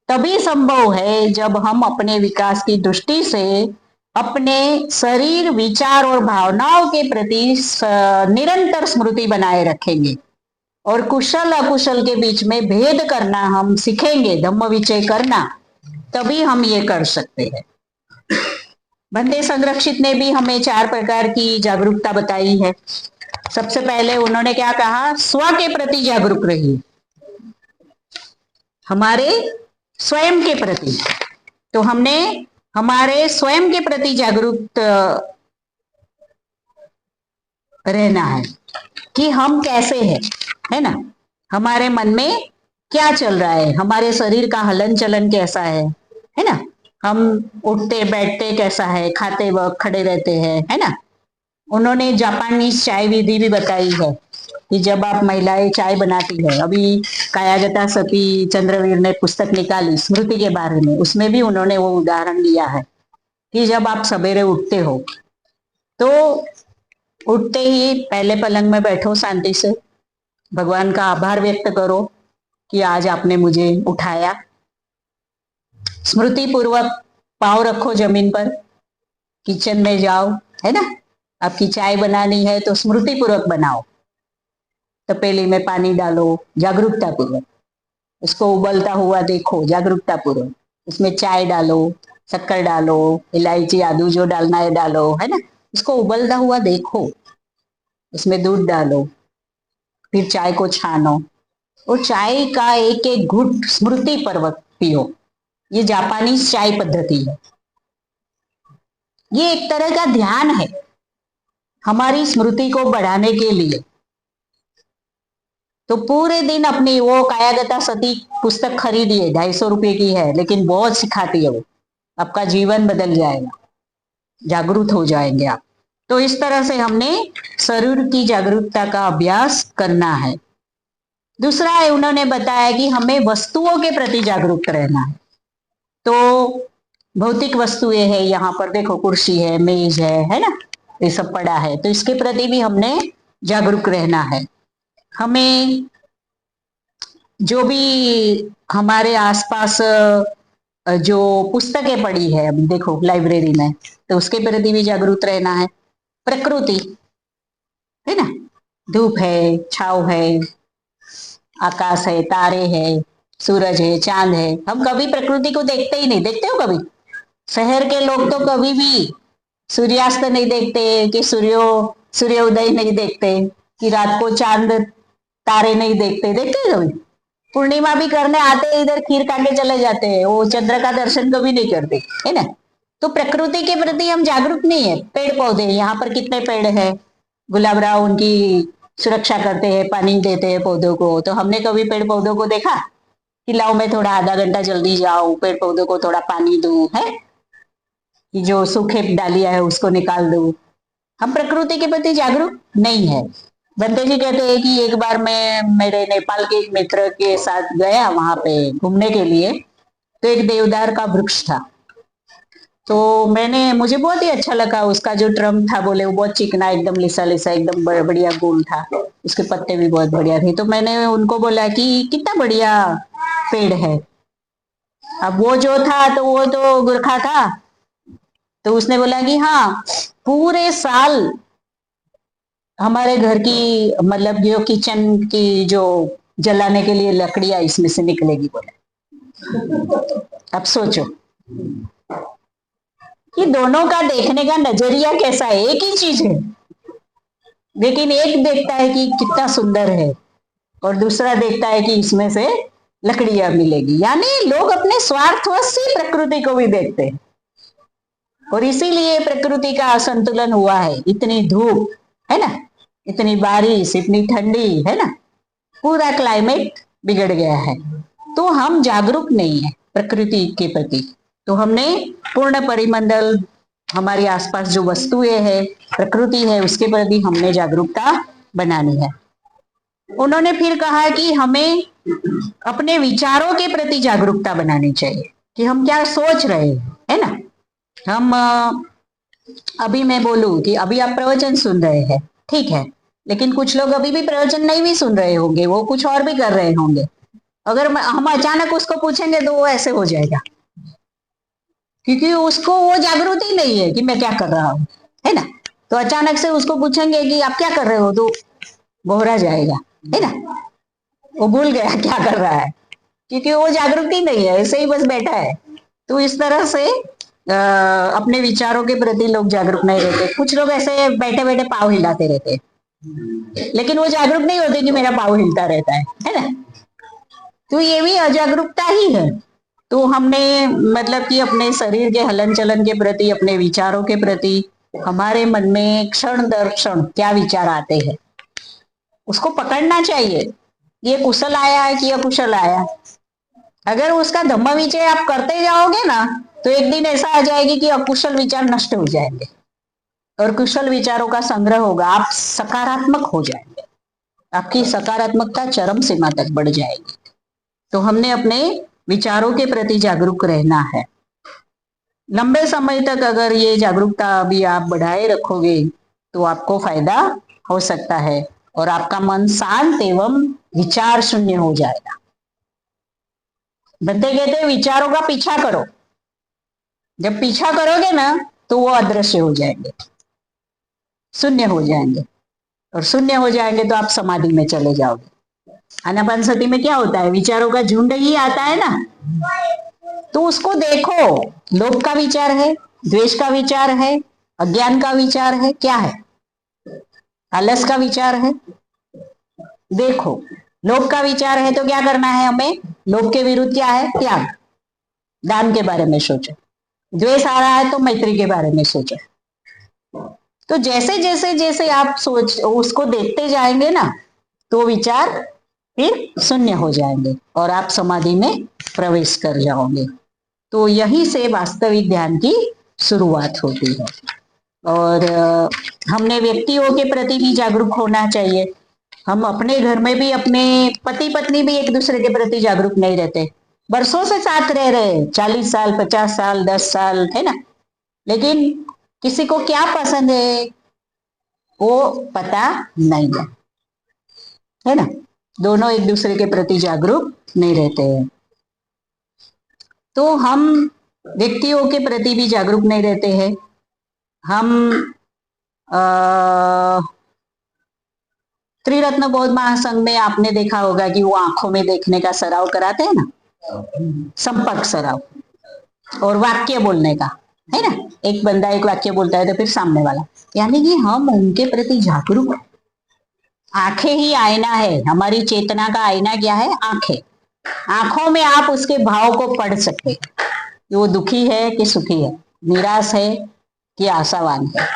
तभी संभव है जब हम अपने विकास की दृष्टि से अपने शरीर, विचार और भावनाओं के प्रति निरंतर स्मृति बनाए रखेंगे और कुशल अकुशल के बीच में भेद करना हम सीखेंगे, धम्म विचय करना, तभी हम ये कर सकते हैं। बंदे संरक्षित ने भी हमें 4 प्रकार की जागरूकता बताई है। सबसे पहले उन्होंने क्या कहा? स्व के प्रति जागरूक रहिए, हमारे स्वयं के प्रति। तो हमने हमारे स्वयं के प्रति जागरूक रहना है कि हम कैसे हैं, है ना, हमारे मन में क्या चल रहा है, हमारे शरीर का हलन चलन कैसा है ना, हम उठते बैठते कैसा है, खाते वक्त खड़े रहते हैं, है ना। उन्होंने जापानीज चाय विधि भी बताई है कि जब आप महिलाएं चाय बनाती है, अभी कायागता सती चंद्रवीर ने पुस्तक निकाली स्मृति के बारे में, उसमें भी उन्होंने वो उदाहरण दिया है कि जब आप सवेरे उठते हो तो उठते ही पहले पलंग में बैठो, शांति से भगवान का आभार व्यक्त करो कि आज आपने मुझे उठाया। स्मृति पूर्वक पाँव रखो जमीन पर, किचन में जाओ, है ना, आपकी चाय बनानी है तो स्मृति पूर्वक बनाओ। तपेली में पानी डालो जागरूकता पूर्वक, उसको उबलता हुआ देखो जागरूकता पूर्वक, उसमें चाय डालो, शक्कर डालो, इलायची आदू जो डालना है डालो, है ना, उसको उबलता हुआ देखो, उसमें दूध डालो, फिर चाय को छानो और चाय का एक एक घुट स्मृति पूर्वक पियो। ये जापानी चाय पद्धति है, ये एक तरह का ध्यान है हमारी स्मृति को बढ़ाने के लिए। तो पूरे दिन अपनी वो कायागता सती पुस्तक खरीदिए, 250 रुपए की है, लेकिन बहुत सिखाती है वो, आपका जीवन बदल जाएगा, जागरूक हो जाएंगे आप। तो इस तरह से हमने शरीर की जागरूकता का अभ्यास करना है। दूसरा है, उन्होंने बताया कि हमें वस्तुओं के प्रति जागरूक रहना है। तो भौतिक वस्तुएं है, यहाँ पर देखो कुर्सी है, मेज है ना, ये सब पड़ा है, तो इसके प्रति भी हमने जागरूक रहना है। हमें जो भी हमारे आसपास जो पुस्तकें पड़ी है, अभी देखो लाइब्रेरी में, तो उसके प्रति भी जागरूक रहना है। प्रकृति है ना, धूप है, छाव है, आकाश है, तारे है, सूरज है, चांद है, हम कभी प्रकृति को देखते ही नहीं। देखते हो कभी? शहर के लोग तो कभी भी सूर्यास्त नहीं देखते, कि सूर्य उदय नहीं देखते, कि रात को चांद तारे नहीं देखते। देखते कभी? पूर्णिमा भी करने आते, इधर खीर खा के चले जाते हैं, वो चंद्र का दर्शन कभी नहीं करते, है ना। तो प्रकृति के प्रति हम जागरूक नहीं है। पेड़ पौधे, यहाँ पर कितने पेड़ है, गुलाबराव उनकी सुरक्षा करते हैं, पानी देते हैं पौधों को। तो हमने कभी पेड़ पौधों को देखा कि लाओ मैं थोड़ा आधा घंटा जल्दी जाऊं, पेड़ पौधों को थोड़ा पानी दूं, है कि जो सूखे डालियां है उसको निकाल दूं। हम प्रकृति के प्रति जागरूक नहीं है। बंते जी कहते हैं कि एक बार मैं मेरे नेपाल के एक मित्र के साथ गया वहां पे घूमने के लिए, तो एक देवदार का वृक्ष था। तो मुझे बहुत ही अच्छा लगा, उसका जो ट्रंक था बोले वो बहुत चिकना, एकदम लिसा लिसा, एकदम बढ़िया गोल था, उसके पत्ते भी बहुत बढ़िया थे। तो मैंने उनको बोला कि कितना बढ़िया पेड़ है। अब वो जो था तो वो तो गुरखा था, तो उसने बोला कि हाँ, पूरे साल हमारे घर की, मतलब जो किचन की जो जलाने के लिए लकड़ियां इसमें से निकलेगी बोले। अब सोचो कि दोनों का देखने का नजरिया कैसा है, एक ही चीज है, लेकिन एक देखता है कि कितना सुंदर है और दूसरा देखता है कि इसमें से लकड़ियां मिलेगी। यानी लोग अपने स्वार्थवश से प्रकृति को भी देखते हैं, और इसीलिए प्रकृति का असंतुलन हुआ है। इतनी धूप है ना, इतनी बारिश, इतनी ठंडी है ना, पूरा क्लाइमेट बिगड़ गया है। तो हम जागरूक नहीं है प्रकृति के प्रति। तो हमने पूर्ण परिमंडल, हमारे आसपास जो वस्तुएं है, प्रकृति है, उसके प्रति हमने जागरूकता बनानी है। उन्होंने फिर कहा कि हमें अपने विचारों के प्रति जागरूकता बनानी चाहिए, कि हम क्या सोच रहे हैं, है ना। हम अभी मैं बोलूं कि अभी आप प्रवचन सुन रहे हैं, ठीक है, लेकिन कुछ लोग अभी भी प्रवचन नहीं भी सुन रहे होंगे, वो कुछ और भी कर रहे होंगे। अगर हम अचानक उसको पूछेंगे तो वो ऐसे हो जाएगा, क्योंकि उसको वो जागृति नहीं है कि मैं क्या कर रहा हूं, है ना। तो अचानक से उसको पूछेंगे कि आप क्या कर रहे हो, तो बोहरा जाएगा, है ना, वो भूल गया क्या कर रहा है, क्योंकि वो जागृति नहीं है, ऐसे ही बस बैठा है। तो इस तरह से अपने विचारों के प्रति लोग जागरूक नहीं रहते। कुछ लोग ऐसे बैठे बैठे पाँव हिलाते रहते, लेकिन वो जागरूक नहीं होते कि मेरा पाँव हिलता रहता है ना। तो ये भी अजागरूकता ही है। तो हमने मतलब कि अपने शरीर के हलन चलन के प्रति, अपने विचारों के प्रति, हमारे मन में क्षण दर क्षण क्या विचार आते हैं, उसको पकड़ना चाहिए। ये कुशल आया है कि अकुशल आया। अगर उसका धम्म विजय आप करते जाओगे ना, तो एक दिन ऐसा आ जाएगी कि अकुशल विचार नष्ट हो जाएंगे और कुशल विचारों का संग्रह होगा। आप सकारात्मक हो जाएंगे, आपकी सकारात्मकता चरम सीमा तक बढ़ जाएगी। तो हमने अपने विचारों के प्रति जागरूक रहना है। लंबे समय तक अगर ये जागरूकता अभी आप बढ़ाए रखोगे तो आपको फायदा हो सकता है, और आपका मन शांत एवं विचार शून्य हो जाएगा। बंदे कहते हैं विचारों का पीछा करो। जब पीछा करोगे ना तो वो अदृश्य हो जाएंगे, शून्य हो जाएंगे, और शून्य हो जाएंगे तो आप समाधि में चले जाओगे। आनापानसति में क्या होता है, विचारों का झुंड ही आता है ना, तो उसको देखो। लोभ का विचार है, द्वेष का विचार है, अज्ञान का विचार है, क्या है, आलस का विचार है। देखो, लोभ का विचार है तो क्या करना है हमें, लोभ के विरुद्ध क्या है, त्याग, दान के बारे में सोचो। द्वेष आ रहा है तो मैत्री के बारे में सोचो। तो जैसे जैसे जैसे आप उसको देखते जाएंगे ना, तो विचार फिर शून्य हो जाएंगे और आप समाधि में प्रवेश कर जाओगे। तो यही से वास्तविक ध्यान की शुरुआत होती है। और हमने व्यक्तियों के प्रति भी जागरूक होना चाहिए। हम अपने घर में भी अपने पति पत्नी भी एक दूसरे के प्रति जागरूक नहीं रहते। बरसों से साथ रह रहे, 40 साल, 50 साल, 10 साल, है ना, लेकिन किसी को क्या पसंद है वो पता नहीं है ना। दोनों एक दूसरे के प्रति जागरूक नहीं रहते हैं। तो हम व्यक्तियों के प्रति भी जागरूक नहीं रहते हैं। हम त्रिरत्न बौद्ध महासंघ में आपने देखा होगा कि वो आंखों में देखने का सराव कराते हैं ना, संपर्क सराव, और वाक्य बोलने का, है ना। एक बंदा एक वाक्य बोलता है तो फिर सामने वाला, यानी कि हम उनके प्रति जागरूक। आंखें ही आईना है, हमारी चेतना का आईना क्या है? आंखें। आंखों में आप उसके भाव को पढ़ सकते, कि वो दुखी है कि सुखी है, निराश है कि आशावान है।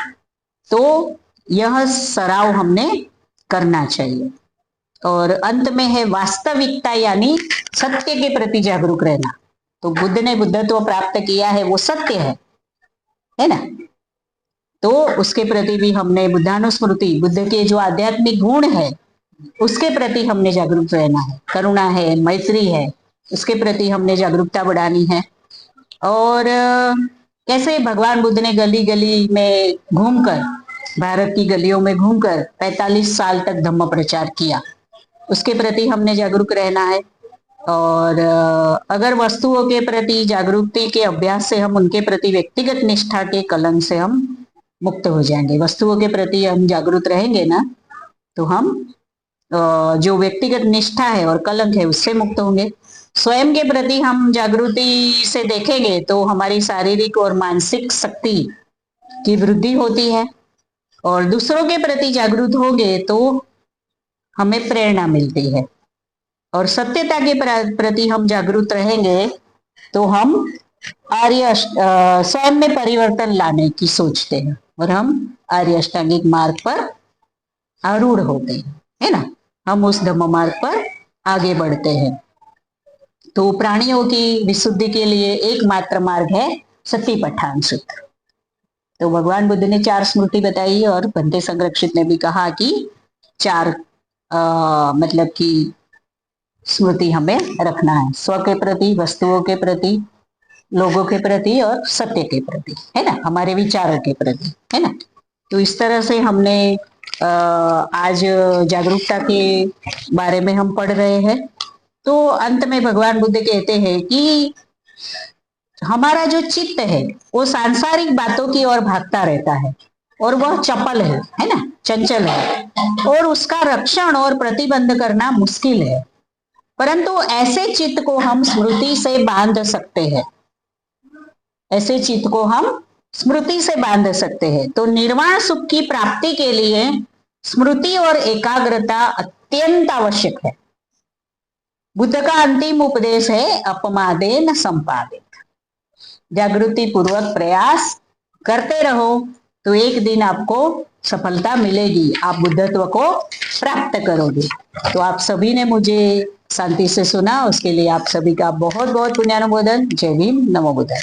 तो यह सराव हमने करना चाहिए। और अंत में है वास्तविकता, यानी सत्य के प्रति जागरूक रहना। तो बुद्ध ने बुद्धत्व प्राप्त किया है, वो सत्य है ना। तो उसके प्रति भी हमने बुद्धानुस्मृति, बुद्ध के जो आध्यात्मिक गुण है उसके प्रति हमने जागरूक रहना है। करुणा है, मैत्री है, उसके प्रति हमने जागरूकता बढ़ानी है। और कैसे भगवान बुद्ध ने गली गली में घूमकर, भारत की गलियों में घूमकर 45 साल तक धम्म प्रचार किया, उसके प्रति हमने जागरूक रहना है। और अगर वस्तुओं के प्रति जागरूकता के अभ्यास से हम उनके प्रति व्यक्तिगत निष्ठा के कलंक से हम मुक्त हो जाएंगे। वस्तुओं के प्रति हम जागरूक रहेंगे ना, तो हम जो व्यक्तिगत निष्ठा है और कलंक है उससे मुक्त होंगे। स्वयं के प्रति हम जागृति से देखेंगे तो हमारी शारीरिक और मानसिक शक्ति की वृद्धि होती है, और दूसरों के प्रति जागरूक होंगे तो हमें प्रेरणा मिलती है। और सत्यता के प्रति हम जागरूक रहेंगे तो हम स्वयं में परिवर्तन लाने की सोचते हैं, और हम आर्य अष्टांगिक मार्ग पर आरूढ़ होते हैं, है ना। हम उस धम्म मार्ग पर आगे बढ़ते हैं। तो प्राणियों की विशुद्धि के लिए एकमात्र मार्ग है सतिपट्ठान सूत्र। तो भगवान बुद्ध ने 4 स्मृति बताई, और भंते संरक्षित ने भी कहा कि 4 मतलब कि स्मृति हमें रखना है, स्व के प्रति, वस्तुओं के प्रति, लोगों के प्रति और सत्य के प्रति, है ना, हमारे विचारों के प्रति, है ना। तो इस तरह से हमने आज जागरूकता के बारे में हम पढ़ रहे हैं। तो अंत में भगवान बुद्ध कहते हैं कि हमारा जो चित्त है वो सांसारिक बातों की ओर भागता रहता है, और वह चपल है ना, चंचल है, और उसका रक्षण और प्रतिबंध करना मुश्किल है। परंतु ऐसे चित्त को हम स्मृति से बांध सकते हैं, ऐसे चित्त को हम स्मृति से बांध सकते हैं। तो निर्वाण सुख की प्राप्ति के लिए स्मृति और एकाग्रता अत्यंत आवश्यक है। बुद्ध का अंतिम उपदेश है अपमादे न संपादे। जागृति पूर्वक प्रयास करते रहो तो एक दिन आपको सफलता मिलेगी, आप बुद्धत्व को प्राप्त करोगे। तो आप सभी ने मुझे शांति से सुना, उसके लिए आप सभी का बहुत बहुत पुण्यानुमोदन। जय भीम, नमो बुद्धाय।